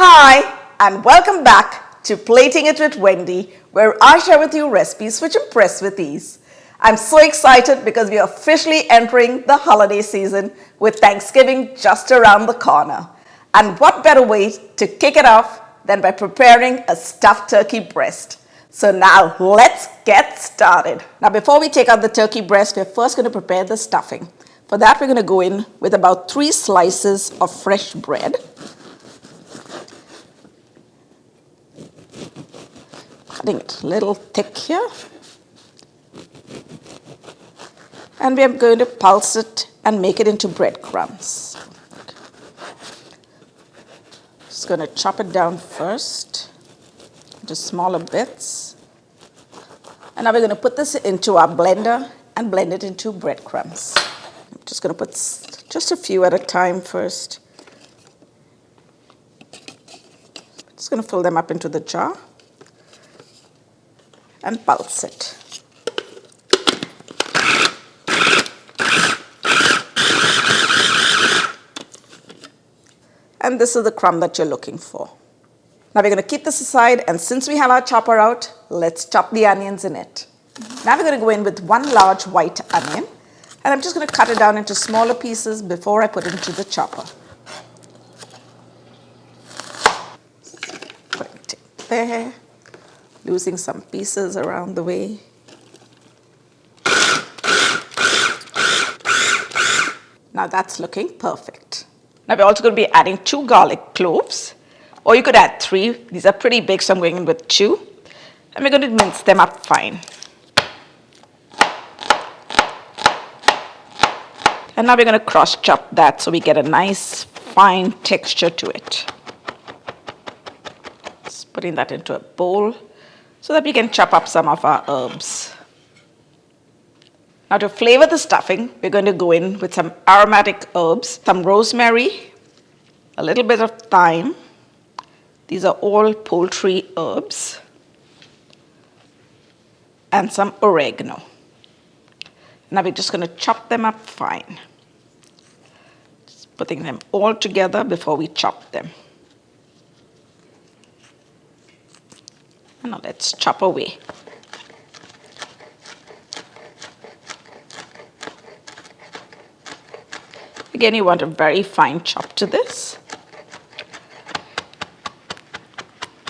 Hi, and welcome back to Plating It with Wendy, where I share with you recipes which impress with ease. I'm so excited because we are officially entering the holiday season with Thanksgiving just around the corner. And what better way to kick it off than by preparing a stuffed turkey breast. So now let's get started. Now before we take out the turkey breast, we're first going to prepare the stuffing. For that, we're going to go in with about 3 slices of fresh bread. Cutting it a little thick here. And we are going to pulse it and make it into breadcrumbs. Just going to chop it down first into smaller bits. And now we're going to put this into our blender and blend it into breadcrumbs. I'm just going to put just a few at a time first. Just going to fill them up into the jar and pulse it. And this is the crumb that you're looking for. Now we're going to keep this aside, and since we have our chopper out, let's chop the onions in it. Now we're going to go in with 1 large white onion, and I'm just going to cut it down into smaller pieces before I put it into the chopper. Putting it there, losing some pieces around the way. Now that's looking perfect. Now we're also going to be adding 2 garlic cloves, or you could add 3. These are pretty big, so I'm going in with 2. And we're going to mince them up fine. And now we're going to cross chop that so we get a nice fine texture to it. Just putting that into a bowl so that we can chop up some of our herbs. Now to flavor the stuffing, we're going to go in with some aromatic herbs, some rosemary, a little bit of thyme. These are all poultry herbs. And some oregano. Now we're just going to chop them up fine. Just putting them all together before we chop them. And now let's chop away. Again, you want a very fine chop to this.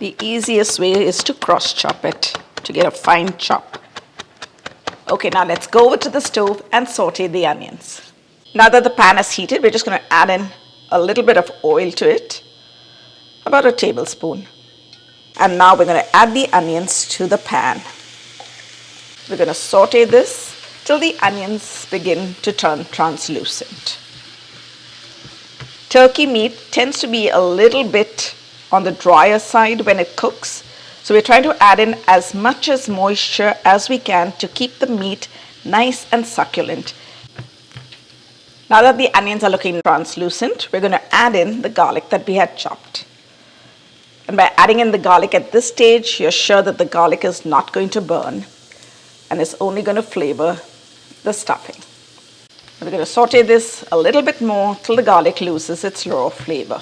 The easiest way is to cross chop it to get a fine chop. Okay, now let's go over to the stove and saute the onions. Now that the pan is heated, we're just going to add in a little bit of oil to it, about a tablespoon. And now we're going to add the onions to the pan. We're going to saute this till the onions begin to turn translucent. Turkey meat tends to be a little bit on the drier side when it cooks. So we're trying to add in as much as moisture as we can to keep the meat nice and succulent. Now that the onions are looking translucent, we're going to add in the garlic that we had chopped. And by adding in the garlic at this stage, you're sure that the garlic is not going to burn and is only going to flavor the stuffing. We're going to saute this a little bit more till the garlic loses its raw flavor.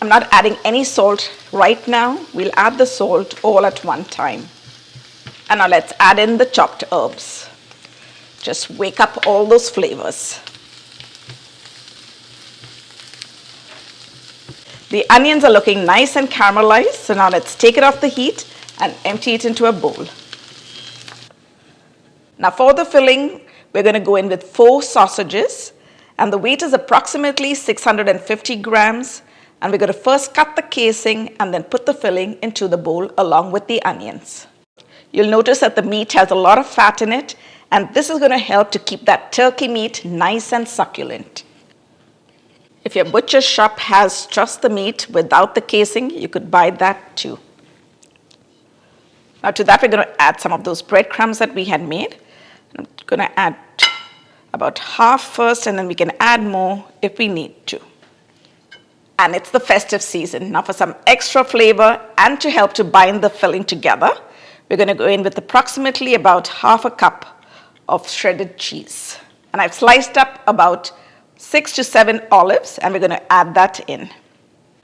I'm not adding any salt right now. We'll add the salt all at one time. And now let's add in the chopped herbs. Just wake up all those flavors. The onions are looking nice and caramelized, so now let's take it off the heat and empty it into a bowl. Now for the filling, we're going to go in with 4 sausages, and the weight is approximately 650 grams. And we're going to first cut the casing and then put the filling into the bowl along with the onions. You'll notice that the meat has a lot of fat in it, and this is going to help to keep that turkey meat nice and succulent. If your butcher shop has just the meat without the casing, you could buy that too. Now to that, we're going to add some of those breadcrumbs that we had made. I'm going to add about half first, and then we can add more if we need to. And it's the festive season. Now for some extra flavor and to help to bind the filling together, we're going to go in with approximately about half a cup of shredded cheese. And I've sliced up about 6 to 7 olives, and we're going to add that in.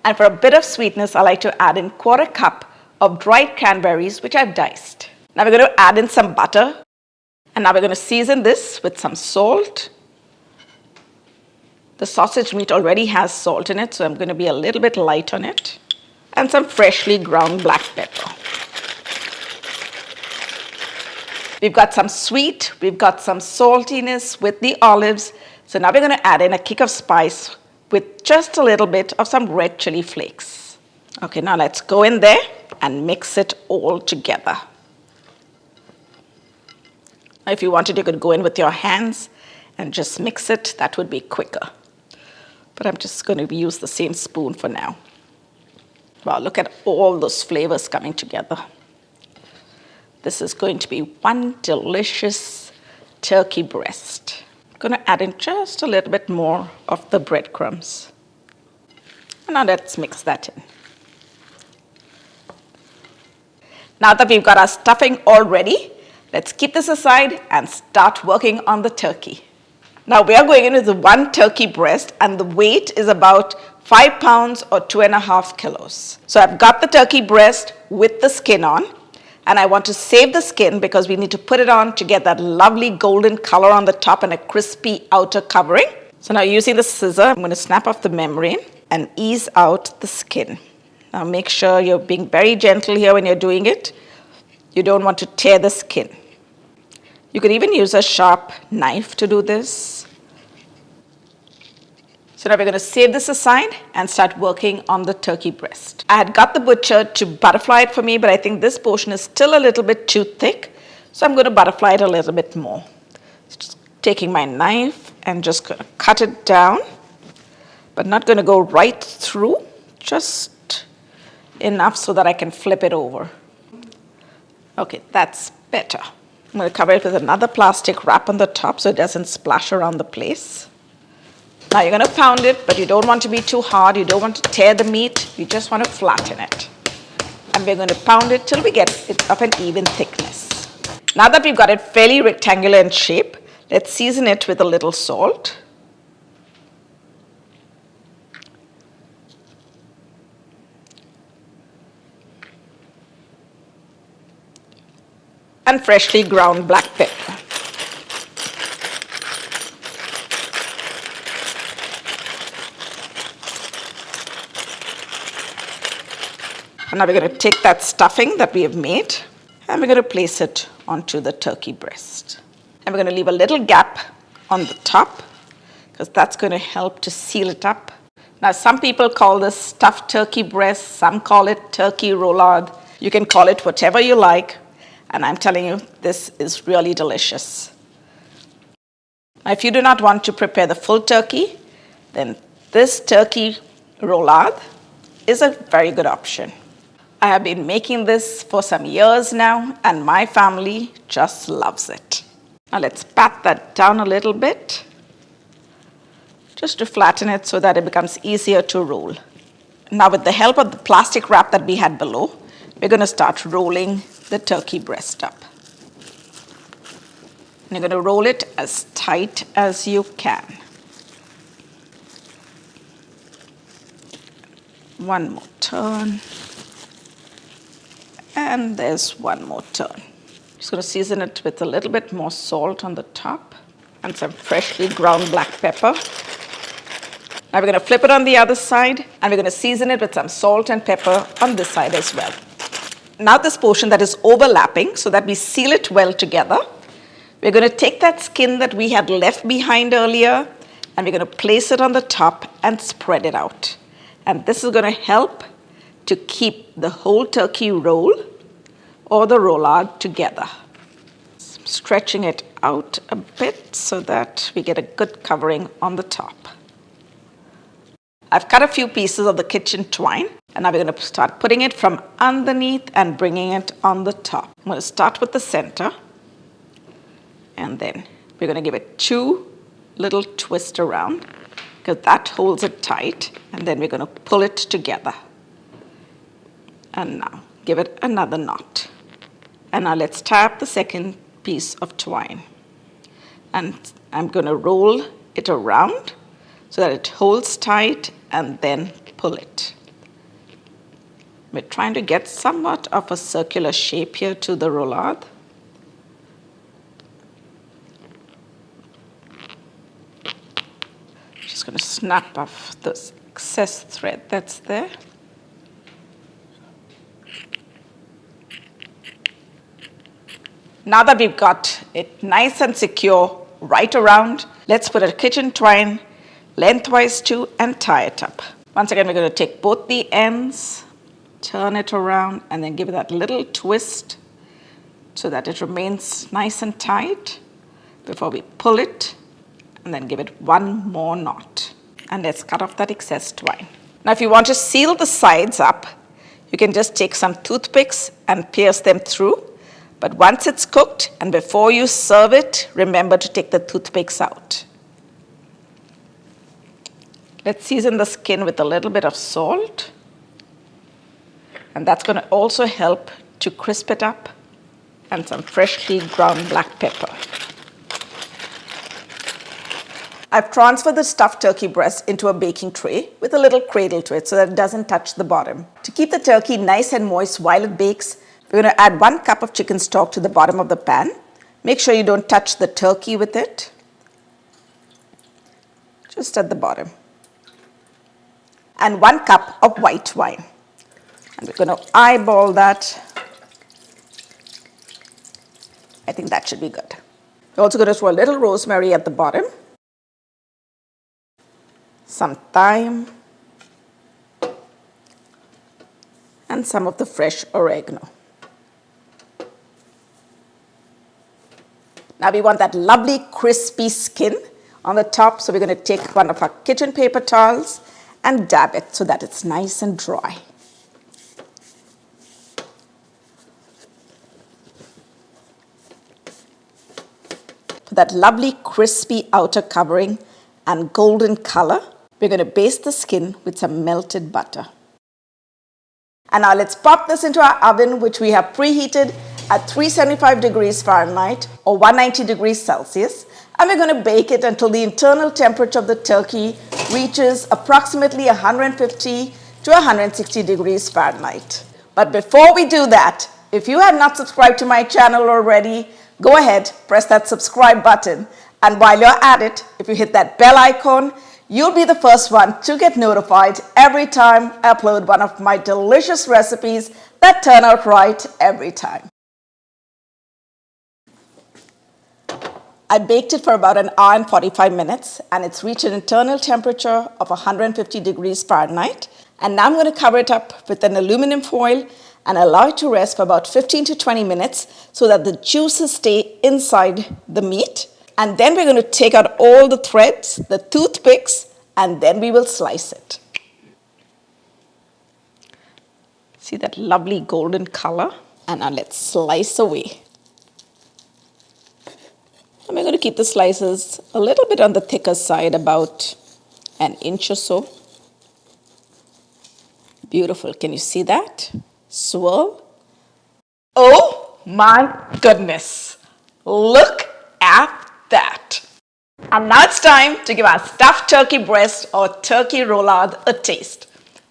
And for a bit of sweetness, I like to add in 1/4 cup of dried cranberries, which I've diced. Now we're going to add in some butter. And now we're going to season this with some salt. The sausage meat already has salt in it, so I'm going to be a little bit light on it. And some freshly ground black pepper. We've got some sweet, we've got some saltiness with the olives. So now we're going to add in a kick of spice with just a little bit of some red chili flakes. Okay, now let's go in there and mix it all together. Now if you wanted, you could go in with your hands and just mix it. That would be quicker. But I'm just going to use the same spoon for now. Wow, look at all those flavors coming together. This is going to be one delicious turkey breast. I'm going to add in just a little bit more of the breadcrumbs. And now let's mix that in. Now that we've got our stuffing all ready, let's keep this aside and start working on the turkey. Now we are going in with the 1 turkey breast, and the weight is about 5 pounds or 2.5 kilos. So I've got the turkey breast with the skin on. And I want to save the skin because we need to put it on to get that lovely golden color on the top and a crispy outer covering. So now using the scissor, I'm going to snap off the membrane and ease out the skin. Now make sure you're being very gentle here when you're doing it. You don't want to tear the skin. You could even use a sharp knife to do this. So now we're going to save this aside and start working on the turkey breast. I had got the butcher to butterfly it for me, but I think this portion is still a little bit too thick. So I'm going to butterfly it a little bit more. Just taking my knife and just going to cut it down, but not going to go right through, just enough so that I can flip it over. Okay, that's better. I'm going to cover it with another plastic wrap on the top so it doesn't splash around the place. Now you're going to pound it, but you don't want to be too hard. You don't want to tear the meat. You just want to flatten it. And we're going to pound it till we get it of an even thickness. Now that we've got it fairly rectangular in shape, let's season it with a little salt. And freshly ground black pepper. And now we're going to take that stuffing that we have made and we're going to place it onto the turkey breast. And we're going to leave a little gap on the top because that's going to help to seal it up. Now some people call this stuffed turkey breast, some call it turkey roulade. You can call it whatever you like, and I'm telling you, this is really delicious. Now if you do not want to prepare the full turkey, then this turkey roulade is a very good option. I have been making this for some years now, and my family just loves it. Now let's pat that down a little bit, just to flatten it so that it becomes easier to roll. Now with the help of the plastic wrap that we had below, we're going to start rolling the turkey breast up. And you're going to roll it as tight as you can. One more turn. And there's one more turn. Just going to season it with a little bit more salt on the top and some freshly ground black pepper. Now we're going to flip it on the other side and we're going to season it with some salt and pepper on this side as well. Now this portion that is overlapping, so that we seal it well together, we're going to take that skin that we had left behind earlier and we're going to place it on the top and spread it out. And this is going to help to keep the whole turkey roll or the roulade together. Stretching it out a bit so that we get a good covering on the top. I've cut a few pieces of the kitchen twine and now we're going to start putting it from underneath and bringing it on the top. I'm going to start with the center and then we're going to give it 2 little twists around because that holds it tight, and then we're going to pull it together. And now give it another knot. And now let's tie up the second piece of twine. And I'm going to roll it around so that it holds tight and then pull it. We're trying to get somewhat of a circular shape here to the roulade. Just going to snap off this excess thread that's there. Now that we've got it nice and secure right around, let's put a kitchen twine lengthwise too and tie it up. Once again, we're going to take both the ends, turn it around, and then give it that little twist so that it remains nice and tight before we pull it, and then give it one more knot. And let's cut off that excess twine. Now, if you want to seal the sides up, you can just take some toothpicks and pierce them through. But once it's cooked and before you serve it, remember to take the toothpicks out. Let's season the skin with a little bit of salt. And that's going to also help to crisp it up, and some freshly ground black pepper. I've transferred the stuffed turkey breast into a baking tray with a little cradle to it so that it doesn't touch the bottom. To keep the turkey nice and moist while it bakes, we're going to add 1 cup of chicken stock to the bottom of the pan. Make sure you don't touch the turkey with it, just at the bottom. And 1 cup of white wine. And we're going to eyeball that. I think that should be good. We're also going to throw a little rosemary at the bottom, some thyme, and some of the fresh oregano. Now we want that lovely crispy skin on the top, so we're going to take one of our kitchen paper towels and dab it so that it's nice and dry. For that lovely crispy outer covering and golden color, we're going to baste the skin with some melted butter. And now let's pop this into our oven, which we have preheated at 375 degrees Fahrenheit or 190 degrees Celsius. And we're going to bake it until the internal temperature of the turkey reaches approximately 150 to 160 degrees Fahrenheit. But before we do that, if you have not subscribed to my channel already, go ahead, press that subscribe button. And while you're at it, if you hit that bell icon, you'll be the first one to get notified every time I upload one of my delicious recipes that turn out right every time. I baked it for about 1 hour and 45 minutes, and it's reached an internal temperature of 150 degrees Fahrenheit. And now I'm going to cover it up with an aluminum foil and allow it to rest for about 15 to 20 minutes so that the juices stay inside the meat. And then we're going to take out all the threads, the toothpicks, and then we will slice it. See that lovely golden color? And now let's slice away. And we're going to keep the slices a little bit on the thicker side, about 1 inch or so. Beautiful. Can you see that? Swirl. Oh my goodness. Look at that. And now it's time to give our stuffed turkey breast or turkey roulade a taste.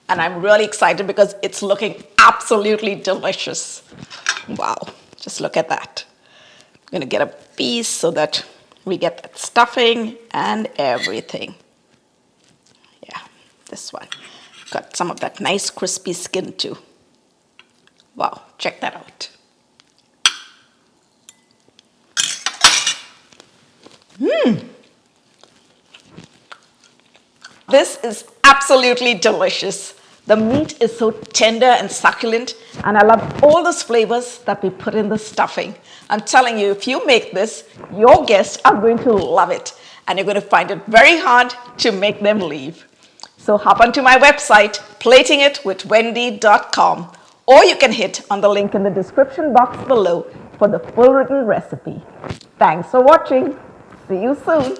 And I'm really excited because it's looking absolutely delicious. Wow. Just look at that. I'm going to get a piece so that we get that stuffing and everything. Yeah, this one. Got some of that nice crispy skin too. Wow, check that out. This is absolutely delicious. The meat is so tender and succulent, and I love all those flavors that we put in the stuffing. I'm telling you, if you make this, your guests are going to love it, and you're going to find it very hard to make them leave. So hop onto my website, platingitwithwendy.com, or you can hit on the link in the description box below for the full written recipe. Thanks for watching. See you soon.